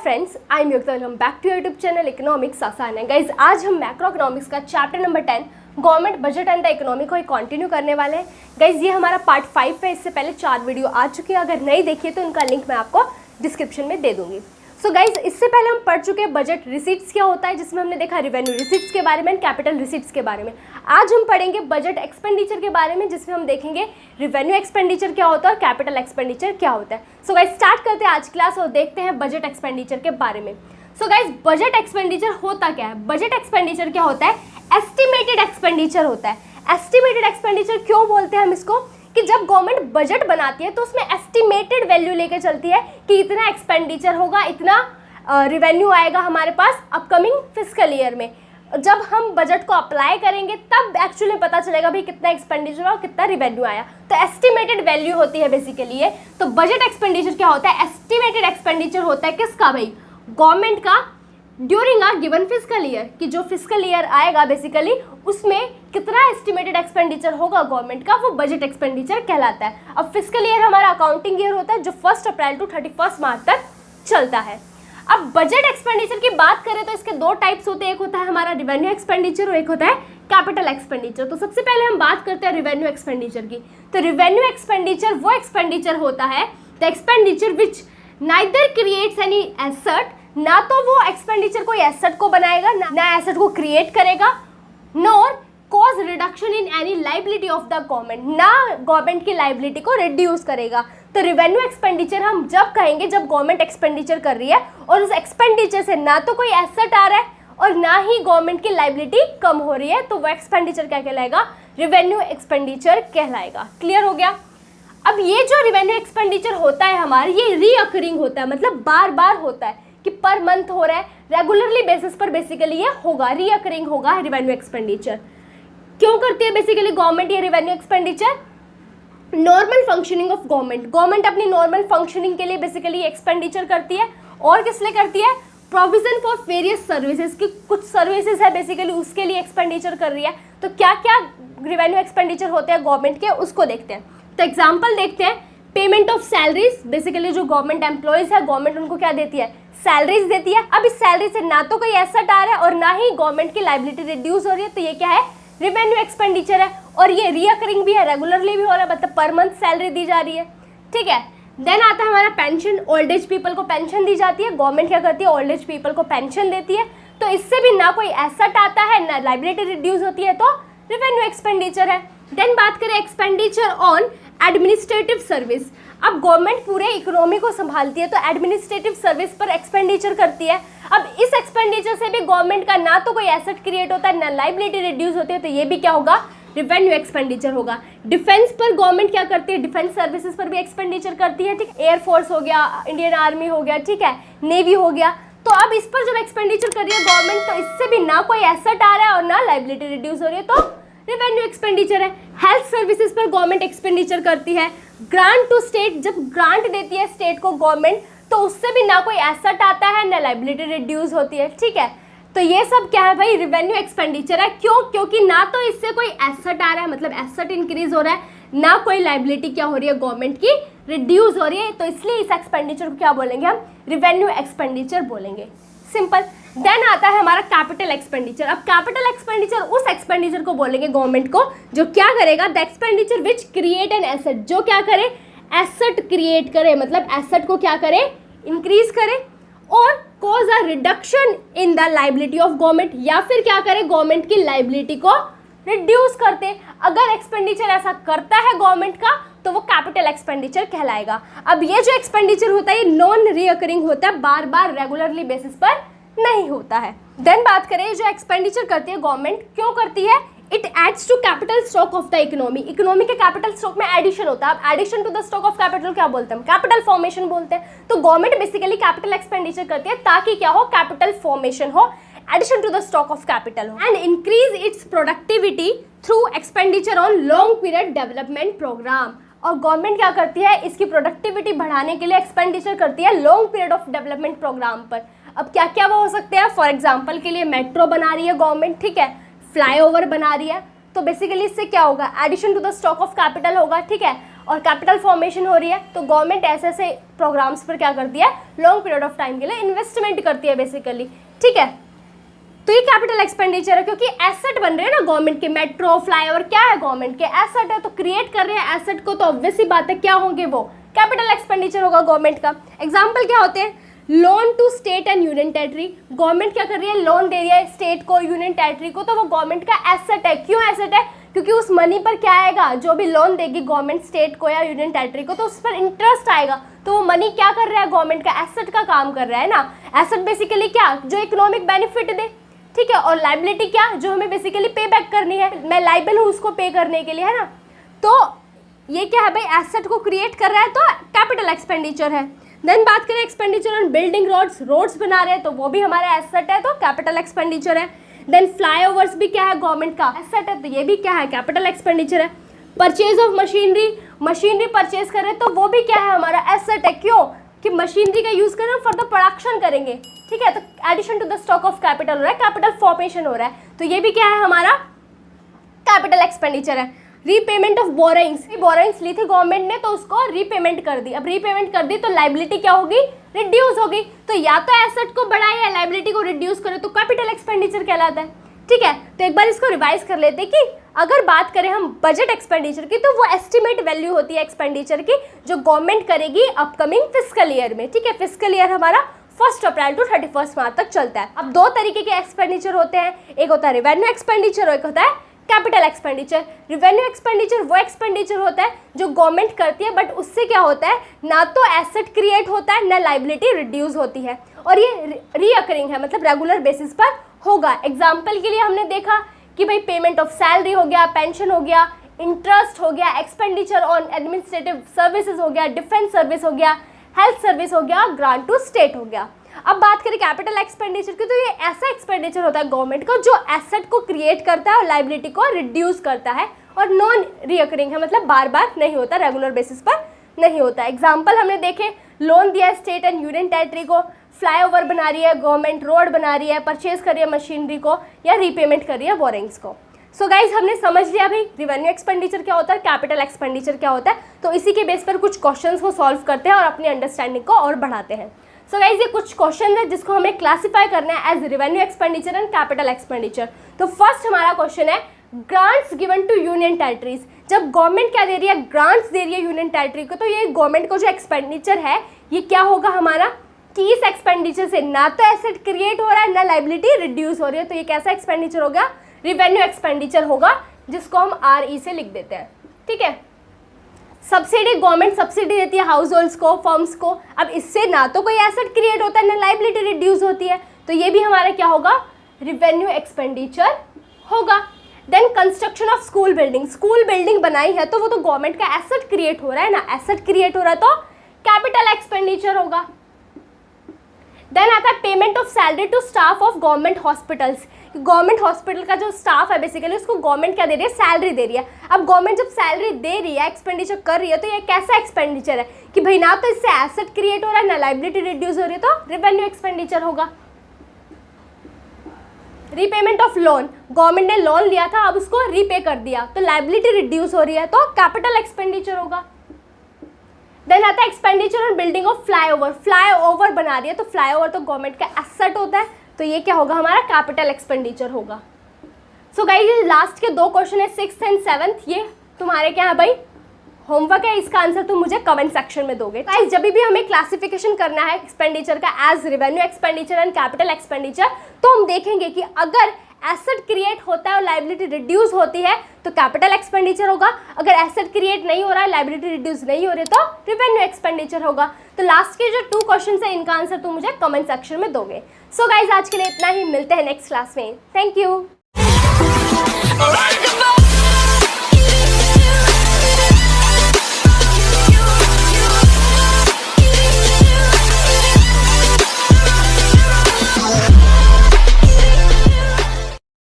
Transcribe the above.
Friends, I am Yukta. Welcome back to YouTube channel economics आसान है। Guys, आज हम मैक्रो इकोनॉमिक्स का chapter number 10 government budget and the economy को continue करने वाले हैं। गाइज, ये हमारा पार्ट 5 है। इससे पहले 4 वीडियो आ चुकी है। अगर नहीं देखिए तो उनका लिंक मैं आपको डिस्क्रिप्शन में दे दूंगी। सो गाइज, इससे पहले हम पढ़ चुके हैं बजट रिसीट्स क्या होता है, जिसमें हमने देखा रिवेन्यू रिसीट्स के बारे में एंड कैपिटल रिसीट्स के बारे में। आज हम पढ़ेंगे बजट एक्सपेंडिचर के बारे में, जिसमें हम देखेंगे रिवेन्यू एक्सपेंडिचर क्या होता है और कैपिटल एक्सपेंडिचर क्या होता है। सो गाइज, स्टार्ट करते हैं आज क्लास और देखते हैं बजट एक्सपेंडिचर के बारे में। सो गाइज, बजट एक्सपेंडिचर होता क्या है? बजट एक्सपेंडिचर क्या होता है? एस्टिमेटेड एक्सपेंडिचर होता है। एस्टिमेटेड एक्सपेंडिचर क्यों बोलते हैं हम इसको? कि जब गवर्नमेंट बजट बनाती है तो उसमें एस्टिमेटेड वैल्यू लेके चलती है कि इतना एक्सपेंडिचर होगा, इतना रिवेन्यू आएगा हमारे पास अपकमिंग फिस्कल ईयर में। जब हम बजट को अप्लाई करेंगे तब एक्चुअली पता चलेगा भाई कितना एक्सपेंडिचर और कितना रिवेन्यू आया। तो एस्टिमेटेड वैल्यू होती है बेसिकली ये। तो बजट एक्सपेंडिचर क्या होता है? एस्टिमेटेड एक्सपेंडिचर होता है किसका भाई? गवर्नमेंट का during a given fiscal year, कि जो फिस्कल ईयर आएगा बेसिकली उसमें कितना एस्टिमेटेड एक्सपेंडिचर होगा गवर्नमेंट का, वो बजट एक्सपेंडिचर कहलाता है। अब फिस्कल ईयर हमारा अकाउंटिंग ईयर होता है जो 1 अप्रैल टू 31 मार्च तक चलता है। अब बजट एक्सपेंडिचर की बात करें तो इसके 2 टाइप्स होते हैं। एक होता है हमारा रिवेन्यू एक्सपेंडिचर और एक होता है कैपिटल एक्सपेंडिचर। तो सबसे पहले हम बात करते हैं रिवेन्यू एक्सपेंडिचर की। तो रिवेन्यू एक्सपेंडिचर वो एक्सपेंडिचर होता है the expenditure which neither creates any asset, ना तो वो एक्सपेंडिचर कोई एसेट को बनाएगा, ना एसेट को क्रिएट करेगा, nor cause reduction in any liability of the government, ना गवर्नमेंट की लाइबिलिटी को रिड्यूस करेगा। तो रिवेन्यू एक्सपेंडिचर हम जब कहेंगे जब गवर्नमेंट एक्सपेंडिचर कर रही है और उस एक्सपेंडिचर से ना तो कोई एसेट आ रहा है और ना ही गवर्नमेंट की लाइबिलिटी कम हो रही है, तो वो एक्सपेंडिचर क्या कहलाएगा? रिवेन्यू एक्सपेंडिचर कहलाएगा। क्लियर हो गया? अब ये जो रिवेन्यू एक्सपेंडिचर होता है हमारा, ये रीअकरिंग होता है, मतलब बार बार होता है कि पर मंथ हो रहा है, रेगुलरली बेसिस पर बेसिकली ये होगा, रीअकरिंग होगा रिवेन्यू एक्सपेंडिचर। क्यों करती है बेसिकली गवर्नमेंट ये revenue expenditure? Normal functioning of government अपनी नॉर्मल फंक्शनिंग के लिए बेसिकली एक्सपेंडिचर करती है। और किस लिए करती है? प्रोविजन फॉर वेरियस सर्विसेज की कुछ सर्विसेज है बेसिकली उसके लिए एक्सपेंडिचर कर रही है। तो क्या क्या रिवेन्यू एक्सपेंडिचर होते हैं गवर्नमेंट के, उसको देखते हैं। तो एग्जाम्पल देखते हैं। पेमेंट ऑफ सैलरीज, बेसिकली जो गवर्नमेंट एम्प्लॉयज है गवर्नमेंट उनको क्या देती है? सैलरीज देती है। अब इस सैलरी से ना तो कोई एसेट आ रहा है और ना ही गवर्नमेंट की लाइबिलिटी रिड्यूस हो रही है, तो ये क्या है? रिवेन्यू एक्सपेंडिचर है। और ये रीअकरिंग भी है, रेगुलरली भी हो रहा है, मतलब पर मंथ सैलरी दी जा रही है। ठीक है। देन आता है हमारा पेंशन। ओल्ड एज पीपल को पेंशन दी जाती है। गवर्नमेंट क्या करती है? ओल्ड एज पीपल को पेंशन देती है। तो इससे भी ना कोई एसेट आता है ना लाइबिलिटी रिड्यूस होती है, तो रिवेन्यू एक्सपेंडिचर है। देन बात करें एक्सपेंडिचर ऑन एडमिनिस्ट्रेटिव सर्विस। अब गवर्नमेंट पूरे इकोनॉमी को संभालती है तो एडमिनिस्ट्रेटिव सर्विस पर एक्सपेंडिचर करती है। अब इस एक्सपेंडिचर से भी गवर्नमेंट का ना तो कोई एसेट क्रिएट होता है ना लाइबिलिटी रिड्यूस होती है, तो ये भी क्या होगा? रिवेन्यू एक्सपेंडिचर होगा। डिफेंस पर गवर्नमेंट क्या करती है? डिफेंस सर्विसेज पर भी एक्सपेंडिचर करती है। ठीक, एयरफोर्स हो गया, इंडियन आर्मी हो गया, ठीक है, नेवी हो गया। तो अब इस पर जब एक्सपेंडिचर कर रही है गवर्नमेंट, तो इससे भी ना कोई एसेट आ रहा है और ना लाइबिलिटी रिड्यूस हो रही है, तो रिवेन्यू एक्सपेंडिचर है। हेल्थ सर्विसेज पर गवर्नमेंट एक्सपेंडिचर करती है। ग्रांट टू स्टेट, जब ग्रांट देती है स्टेट को गवर्नमेंट, तो उससे भी ना कोई एसेट आता है ना लाइबिलिटी रिड्यूस होती है। ठीक है। तो ये सब क्या है भाई? रिवेन्यू एक्सपेंडिचर है। क्यों? क्योंकि ना तो इससे कोई एसेट आ रहा है, मतलब एसेट इंक्रीज हो रहा है, ना कोई लाइबिलिटी क्या हो रही है गवर्नमेंट की रिड्यूस हो रही है, तो इसलिए इस एक्सपेंडिचर को क्या बोलेंगे हम? रिवेन्यू एक्सपेंडिचर बोलेंगे। सिंपल। देन आता है हमारा कैपिटल एक्सपेंडिचर। अब कैपिटल एक्सपेंडिचर उस एक्सपेंडिचर को बोलेंगे गवर्नमेंट को जो क्या करेगा? The expenditure which create an asset, जो क्या करे? एसेट क्रिएट करे, मतलब एसेट को क्या करे? इंक्रीज करे। और cause a reduction in the liability of government, या फिर क्या करे? गवर्नमेंट की लाइबिलिटी को रिड्यूस करते। अगर एक्सपेंडिचर ऐसा करता है गवर्नमेंट का तो वो कैपिटल एक्सपेंडिचर कहलाएगा। अब ये जो एक्सपेंडिचर होता है ये नॉन रीअकरिंग होता है, बार बार रेगुलरली बेसिस पर नहीं होता है। देन बात करें जो एक्सपेंडिचर करती है गवर्नमेंट, क्यों करती है? It adds to capital stock of the economy. Economy के कैपिटल स्टॉक में एडिशन होता है। अब addition to the stock of capital क्या बोलते हैं? कैपिटल फॉर्मेशन बोलते हैं। तो गवर्नमेंट बेसिकली कैपिटल एक्सपेंडिचर करती है ताकि क्या हो? कैपिटल फॉर्मेशन हो, addition to the stock of capital हो, and increase its productivity through expenditure on long period development programme. और गवर्नमेंट क्या करती है? इसकी प्रोडक्टिविटी बढ़ाने के लिए एक्सपेंडिचर करती है long period of development program पर। अब क्या क्या वो हो सकते हैं? फॉर एग्जाम्पल के लिए मेट्रो बना रही है गवर्नमेंट, ठीक है, फ्लाईओवर बना रही है, तो बेसिकली इससे क्या होगा? Addition to the stock of capital होगा। ठीक है। और कैपिटल फॉर्मेशन हो रही है, तो गवर्नमेंट ऐसे ऐसे प्रोग्राम्स पर क्या करती है, लॉन्ग पीरियड ऑफ टाइम के लिए इन्वेस्टमेंट करती है बेसिकली, ठीक है। तो ये कैपिटल एक्सपेंडिचर है, क्योंकि एसेट बन रहे हैं ना गवर्नमेंट के, मेट्रो फ्लाईओवर क्या है, गवर्नमेंट के एसेट है, तो क्रिएट कर रहे हैं एसेट को, तो ऑब्वियस सी बात है क्या होंगे वो, कैपिटल एक्सपेंडिचर होगा गवर्नमेंट का। एग्जाम्पल क्या होते हैं, loan to state and union territory, government क्या कर रही है, लोन दे रही है स्टेट को, यूनियन टेरिटरी को, तो वो गवर्नमेंट का एसेट है। क्यों एसेट है, क्योंकि उस मनी पर क्या आएगा, जो भी लोन देगी गवर्नमेंट स्टेट को या यूनियन टेरिटरी को, तो उस पर इंटरेस्ट आएगा, तो वो मनी क्या कर रहा है, गवर्नमेंट का एसेट का काम कर रहा है ना। एसेट बेसिकली क्या, जो इकोनॉमिक बेनिफिट दे, ठीक है, और लाइबिलिटी क्या, जो हमें बेसिकली पे बैक करनी है, मैं लाइबल हूँ उसको पे करने के लिए, है ना। तो ये क्या है भाई, एसेट को क्रिएट कर रहा है, तो कैपिटल एक्सपेंडिचर है। देन बात करें एक्सपेंडिचर ऑन बिल्डिंग रोड्स बना रहे हैं, तो वो भी हमारा एसेट है, तो कैपिटल एक्सपेंडिचर है। देन फ्लाईओवर्स भी क्या है, गवर्नमेंट का एसेट है, तो ये भी क्या है, कैपिटल एक्सपेंडिचर है। परचेज ऑफ मशीनरी परचेज कर रहे हैं, तो वो भी क्या है, हमारा एसेट है। क्यों, कि मशीनरी का यूज करें फॉर द प्रोडक्शन करेंगे, ठीक है, तो addition to the stock of capital हो रहा है, कैपिटल फॉर्मेशन हो रहा है, तो ये भी क्या है, हमारा कैपिटल एक्सपेंडिचर है। रीपेमेंट ऑफ बोरोइंग्स ली थी गवर्नमेंट ने, तो उसको रीपेमेंट कर दी। अब रीपेमेंट कर दी तो लाइबिलिटी क्या होगी, रिड्यूस होगी। तो या तो एसेट को बढ़ाए या लाइबिलिटी को रिड्यूस करे, तो कैपिटल एक्सपेंडिचर कहलाता है, ठीक है। तो एक बार इसको रिवाइज कर लेते हैं कि अगर बात करें हम बजट एक्सपेंडिचर की, तो वो एस्टिमेट वैल्यू होती है एक्सपेंडिचर की, जो गवर्नमेंट करेगी अपकमिंग फिस्कल ईयर में, ठीक है। फिस्कल ईयर हमारा 1 अप्रैल टू 31 मार्च तक चलता है। अब 2 तरीके के एक्सपेंडिचर होते हैं, एक होता है रेवेन्यू एक्सपेंडिचर और एक होता है कैपिटल एक्सपेंडिचर। रेवेन्यू एक्सपेंडिचर वो एक्सपेंडिचर होता है जो गवर्नमेंट करती है, बट उससे क्या होता है, ना तो एसेट क्रिएट होता है, ना लाइबिलिटी रिड्यूस होती है, और ये रीअकरिंग है, मतलब रेगुलर बेसिस पर होगा। एग्जाम्पल के लिए हमने देखा कि भाई पेमेंट ऑफ सैलरी हो गया, पेंशन हो गया, इंटरेस्ट हो गया, एक्सपेंडिचर ऑन एडमिनिस्ट्रेटिव सर्विसेज हो गया, डिफेंस सर्विस हो गया, हेल्थ सर्विस हो गया, ग्रांट टू स्टेट हो गया। अब बात करें कैपिटल एक्सपेंडिचर की, तो ये ऐसा एक्सपेंडिचर होता है गवर्नमेंट का जो एसेट को क्रिएट करता है और लाइबिलिटी को रिड्यूस करता है, और नॉन रीअकरिंग है, मतलब बार बार नहीं होता, रेगुलर बेसिस पर नहीं होता। एग्जाम्पल हमने देखे, लोन दिया स्टेट एंड यूनियन टेरिटरी को, फ्लाईओवर बना रही है गवर्नमेंट, रोड बना रही है, परचेज कर रही है मशीनरी को, या रीपेमेंट कर रही है बोरिंग्स को। सो गाइज हमने समझ लिया भाई रेवेन्यू एक्सपेंडिचर क्या होता है, कैपिटल एक्सपेंडिचर क्या होता है। तो इसी के बेस पर कुछ क्वेश्चंस को सॉल्व करते हैं और अपनी अंडरस्टैंडिंग को और बढ़ाते हैं। सो गाइज ये कुछ क्वेश्चन है जिसको हमें क्लासीफाई करना है as revenue expenditure and capital expenditure. तो फर्स्ट हमारा क्वेश्चन है grants given to union territories. जब गवर्नमेंट क्या दे रही है, ग्रांट्स दे रही है यूनियन टेरिटरी को, तो ये गवर्नमेंट को जो एक्सपेंडिचर है ये क्या होगा हमारा, कि इस एक्सपेंडिचर से ना तो एसेट क्रिएट हो रहा है, ना लाइबिलिटी रिड्यूस हो रही है, तो ये कैसा एक्सपेंडिचर होगा, रेवेन्यू एक्सपेंडिचर होगा, जिसको हम RE से लिख देते हैं, ठीक है। सब्सिडी, गवर्नमेंट सब्सिडी देती है हाउस होल्ड्स को, फर्म्स को। अब इससे ना तो कोई एसेट क्रिएट होता है, ना लाइबिलिटी रिड्यूस होती है, तो ये भी हमारा क्या होगा, रेवेन्यू एक्सपेंडिचर होगा। Then construction of school building बनाई है, तो वो तो गवर्नमेंट का एसेट क्रिएट हो रहा है ना, एसेट क्रिएट हो रहा है तो कैपिटल एक्सपेंडिचर होगा। देन आता है payment of salary to staff of government hospitals. Government hospital का जो स्टाफ है बेसिकली उसको गवर्नमेंट क्या दे रही है, सैलरी दे रही है। अब गवर्नमेंट जब सैलरी दे रही है, एक्सपेंडिचर कर रही है, तो ये कैसा एक्सपेंडिचर है कि भाई ना तो इससे एसेट क्रिएट हो रहा है, ना लाइबिलिटी रिड्यूस हो रही है, तो रेवेन्यू एक्सपेंडिचर होगा। रीपेमेंट ऑफ लोन, गवर्नमेंट ने लोन लिया था, अब उसको रीपे कर दिया, तो लाइबिलिटी रिड्यूस हो रही है, तो कैपिटल एक्सपेंडिचर होगा। देन आता है expenditure on building of flyover बना रही है, तो फ्लाईओवर तो गवर्नमेंट का एसेट होता है, तो ये क्या होगा, हमारा कैपिटल एक्सपेंडिचर होगा। सो गाइस लास्ट के 2 क्वेश्चन है 6th एंड 7th, ये तुम्हारे क्या है भाई, होमवर्क है, इसका आंसर तुम मुझे कमेंट सेक्शन में दोगे। गाइस जब भी हमें क्लासिफिकेशन करना है एक्सपेंडिचर का as revenue expenditure and capital expenditure, तो हम देखेंगे कि अगर एसेट क्रिएट होता है और लाइबिलिटी रिड्यूस होती है तो कैपिटल एक्सपेंडिचर होगा, अगर एसेट क्रिएट नहीं हो रहा है, लाइबिलिटी रिड्यूस नहीं हो रही तो रेवेन्यू एक्सपेंडिचर होगा। तो लास्ट के जो 2 क्वेश्चन है इनका आंसर तुम मुझे कमेंट सेक्शन में दोगे। सो गाइज आज के लिए इतना ही, मिलते हैं नेक्स्ट क्लास में। Thank you.